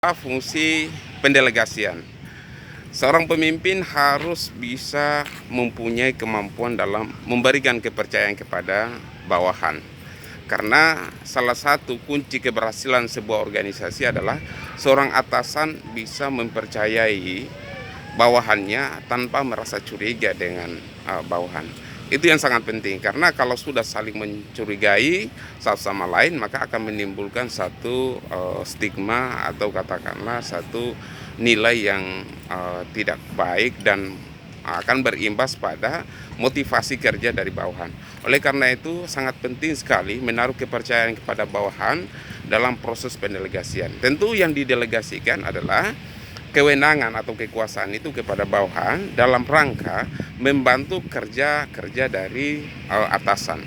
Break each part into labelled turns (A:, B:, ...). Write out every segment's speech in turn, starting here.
A: Fungsi pendelegasian. Seorang pemimpin harus bisa mempunyai kemampuan dalam memberikan kepercayaan kepada bawahan. Karena salah satu kunci keberhasilan sebuah organisasi adalah seorang atasan bisa mempercayai bawahannya tanpa merasa curiga dengan bawahan. Itu yang sangat penting, karena kalau sudah saling mencurigai satu sama lain, maka akan menimbulkan satu stigma atau katakanlah satu nilai yang tidak baik dan akan berimbas pada motivasi kerja dari bawahan. Oleh karena itu sangat penting sekali menaruh kepercayaan kepada bawahan dalam proses pendelegasian. Tentu yang didelegasikan adalah kewenangan atau kekuasaan itu kepada bawahan dalam rangka membantu kerja dari atasan.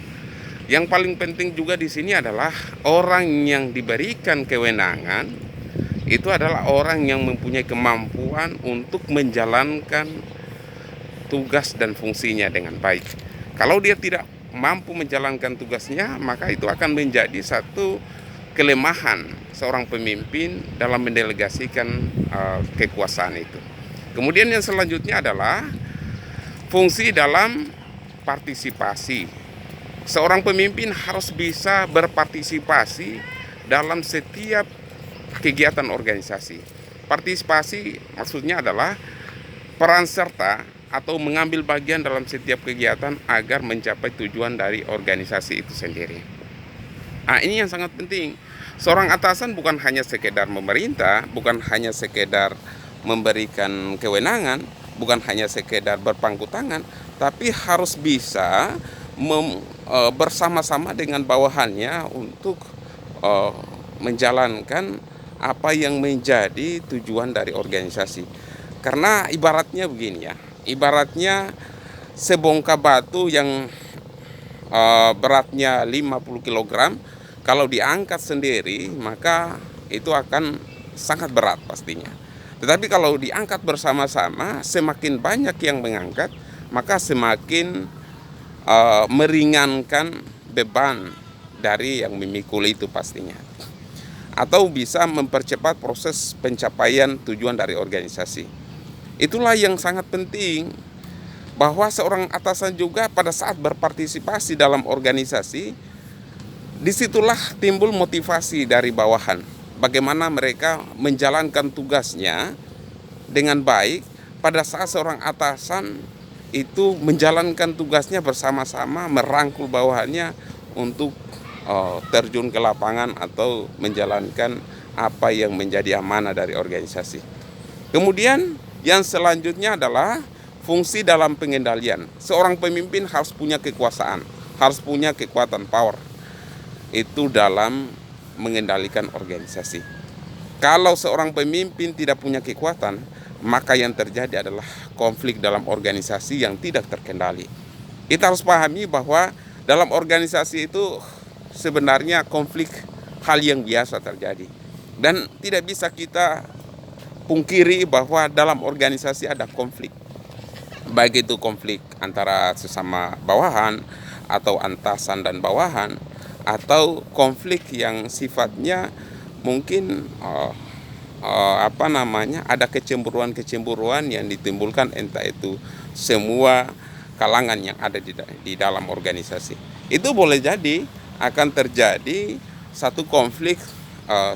A: Yang paling penting juga di sini adalah orang yang diberikan kewenangan itu adalah orang yang mempunyai kemampuan untuk menjalankan tugas dan fungsinya dengan baik. Kalau dia tidak mampu menjalankan tugasnya, maka itu akan menjadi satu kelemahan seorang pemimpin dalam mendelegasikan kekuasaan itu. Kemudian yang selanjutnya adalah fungsi dalam partisipasi. Seorang pemimpin harus bisa berpartisipasi dalam setiap kegiatan organisasi. Partisipasi maksudnya adalah peran serta atau mengambil bagian dalam setiap kegiatan agar mencapai tujuan dari organisasi itu sendiri. Nah, ini yang sangat penting. Seorang atasan bukan hanya sekedar memerintah, bukan hanya sekedar memberikan kewenangan, bukan hanya sekedar berpangku tangan, tapi harus bisa bersama-sama dengan bawahannya untuk menjalankan apa yang menjadi tujuan dari organisasi. Karena ibaratnya begini ya, ibaratnya sebongkah batu yang beratnya 50 kg, kalau diangkat sendiri maka itu akan sangat berat pastinya. Tetapi kalau diangkat bersama-sama, semakin banyak yang mengangkat, maka semakin meringankan beban dari yang memikul itu pastinya. Atau bisa mempercepat proses pencapaian tujuan dari organisasi. Itulah yang sangat penting, bahwa seorang atasan juga pada saat berpartisipasi dalam organisasi, disitulah timbul motivasi dari bawahan. Bagaimana mereka menjalankan tugasnya dengan baik pada saat seorang atasan itu menjalankan tugasnya bersama-sama, merangkul bawahannya untuk terjun ke lapangan atau menjalankan apa yang menjadi amanah dari organisasi. Kemudian yang selanjutnya adalah fungsi dalam pengendalian. Seorang pemimpin harus punya kekuasaan, harus punya kekuatan power. Itu dalam mengendalikan organisasi. Kalau seorang pemimpin tidak punya kekuatan, maka yang terjadi adalah konflik dalam organisasi yang tidak terkendali. Kita harus pahami bahwa dalam organisasi itu sebenarnya konflik hal yang biasa terjadi. Dan tidak bisa kita pungkiri bahwa dalam organisasi ada konflik. Baik itu konflik antara sesama bawahan atau atasan dan bawahan, atau konflik yang sifatnya mungkin ada kecemburuan yang ditimbulkan entah itu semua kalangan yang ada di dalam organisasi. Itu boleh jadi akan terjadi satu konflik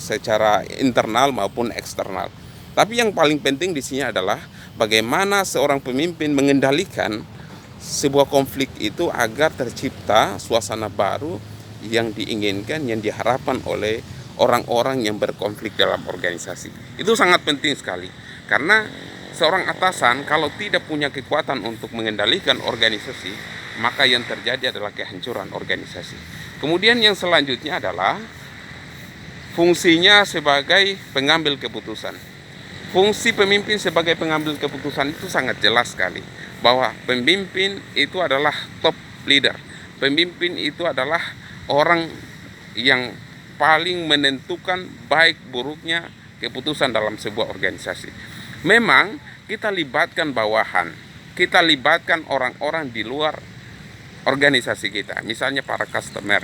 A: secara internal maupun eksternal. Tapi yang paling penting di sini adalah bagaimana seorang pemimpin mengendalikan sebuah konflik itu agar tercipta suasana baru yang diinginkan, yang diharapkan oleh orang-orang yang berkonflik dalam organisasi. Itu sangat penting sekali, karena seorang atasan kalau tidak punya kekuatan untuk mengendalikan organisasi, maka yang terjadi adalah kehancuran organisasi. Kemudian yang selanjutnya adalah fungsinya sebagai pengambil keputusan. Fungsi pemimpin sebagai pengambil keputusan itu sangat jelas sekali, bahwa pemimpin itu adalah top leader. Pemimpin itu adalah orang yang paling menentukan baik buruknya keputusan dalam sebuah organisasi. Memang kita libatkan bawahan, kita libatkan orang-orang di luar organisasi kita, misalnya para customer,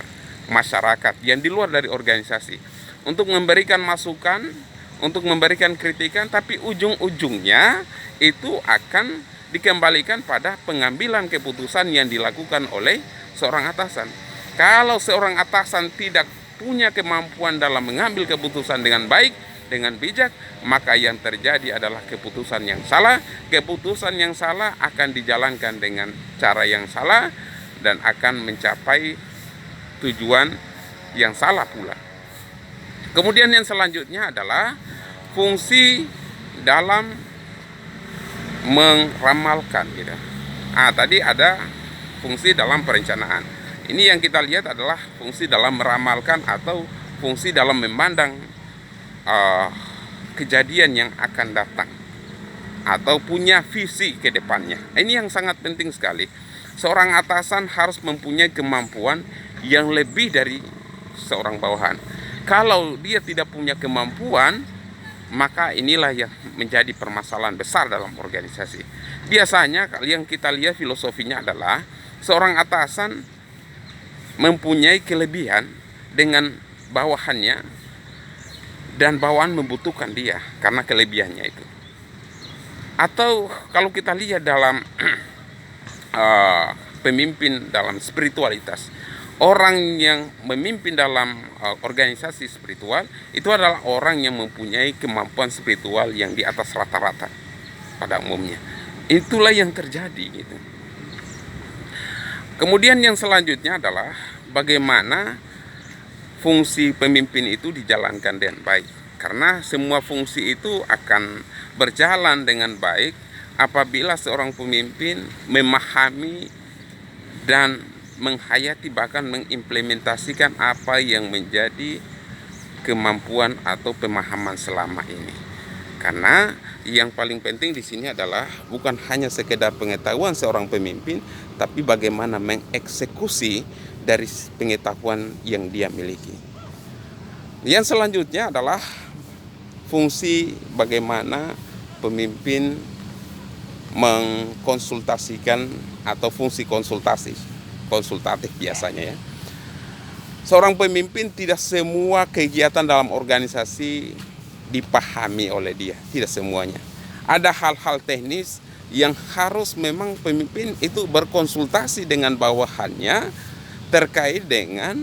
A: masyarakat yang di luar dari organisasi, untuk memberikan masukan, untuk memberikan kritikan, tapi ujung-ujungnya itu akan dikembalikan pada pengambilan keputusan yang dilakukan oleh seorang atasan. Kalau seorang atasan tidak punya kemampuan dalam mengambil keputusan dengan baik, dengan bijak, maka yang terjadi adalah keputusan yang salah. Keputusan yang salah akan dijalankan dengan cara yang salah dan akan mencapai tujuan yang salah pula. Kemudian yang selanjutnya adalah fungsi dalam meramalkan gitu. Tadi ada fungsi dalam perencanaan. Ini yang kita lihat adalah fungsi dalam meramalkan atau fungsi dalam memandang kejadian yang akan datang atau punya visi ke depannya. Ini yang sangat penting sekali. Seorang atasan harus mempunyai kemampuan yang lebih dari seorang bawahan. Kalau dia tidak punya kemampuan, maka inilah yang menjadi permasalahan besar dalam organisasi. Biasanya yang kita lihat filosofinya adalah seorang atasan mempunyai kelebihan dengan bawahannya dan bawahan membutuhkan dia karena kelebihannya itu. Atau kalau kita lihat dalam pemimpin dalam spiritualitas, orang yang memimpin dalam organisasi spiritual itu adalah orang yang mempunyai kemampuan spiritual yang di atas rata-rata pada umumnya. Itulah yang terjadi gitu. Kemudian yang selanjutnya adalah bagaimana fungsi pemimpin itu dijalankan dengan baik. Karena semua fungsi itu akan berjalan dengan baik apabila seorang pemimpin memahami dan menghayati bahkan mengimplementasikan apa yang menjadi kemampuan atau pemahaman selama ini. Karena yang paling penting di sini adalah bukan hanya sekedar pengetahuan seorang pemimpin, tapi bagaimana mengeksekusi dari pengetahuan yang dia miliki. Yang selanjutnya adalah fungsi bagaimana pemimpin mengkonsultasikan atau fungsi konsultatif biasanya ya. Seorang pemimpin tidak semua kegiatan dalam organisasi dipahami oleh dia, tidak semuanya. Ada hal-hal teknis yang harus memang pemimpin itu berkonsultasi dengan bawahannya terkait dengan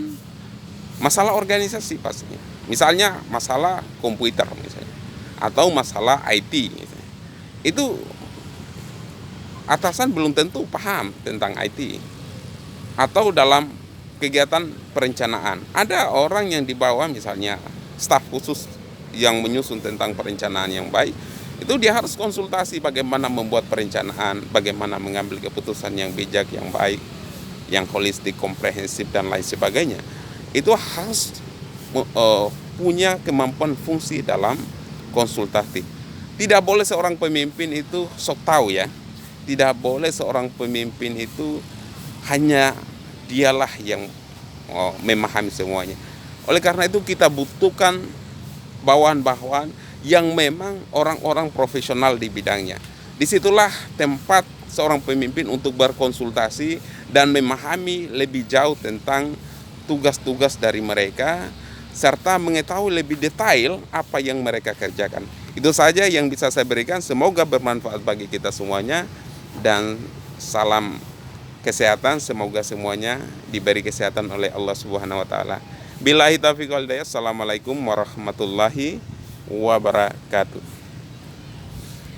A: masalah organisasi pastinya. Misalnya masalah komputer misalnya, atau masalah IT misalnya. Itu atasan belum tentu paham tentang IT. Atau dalam kegiatan perencanaan, ada orang yang dibawa misalnya staf khusus yang menyusun tentang perencanaan yang baik, itu dia harus konsultasi bagaimana membuat perencanaan, bagaimana mengambil keputusan yang bijak, yang baik, yang holistik, komprehensif dan lain sebagainya. Itu harus punya kemampuan fungsi dalam konsultatif. Tidak boleh seorang pemimpin itu sok tahu ya. Tidak boleh seorang pemimpin itu hanya dialah yang memahami semuanya. Oleh karena itu kita butuhkan bawahan-bawahan yang memang orang-orang profesional di bidangnya. Disitulah tempat seorang pemimpin untuk berkonsultasi dan memahami lebih jauh tentang tugas-tugas dari mereka, serta mengetahui lebih detail apa yang mereka kerjakan. Itu saja yang bisa saya berikan. Semoga bermanfaat bagi kita semuanya. Dan salam kesehatan, semoga semuanya diberi kesehatan oleh Allah Subhanahu wa taala. Billahi taufiq wal hidayah. Assalamualaikum warahmatullahi wabarakatuh.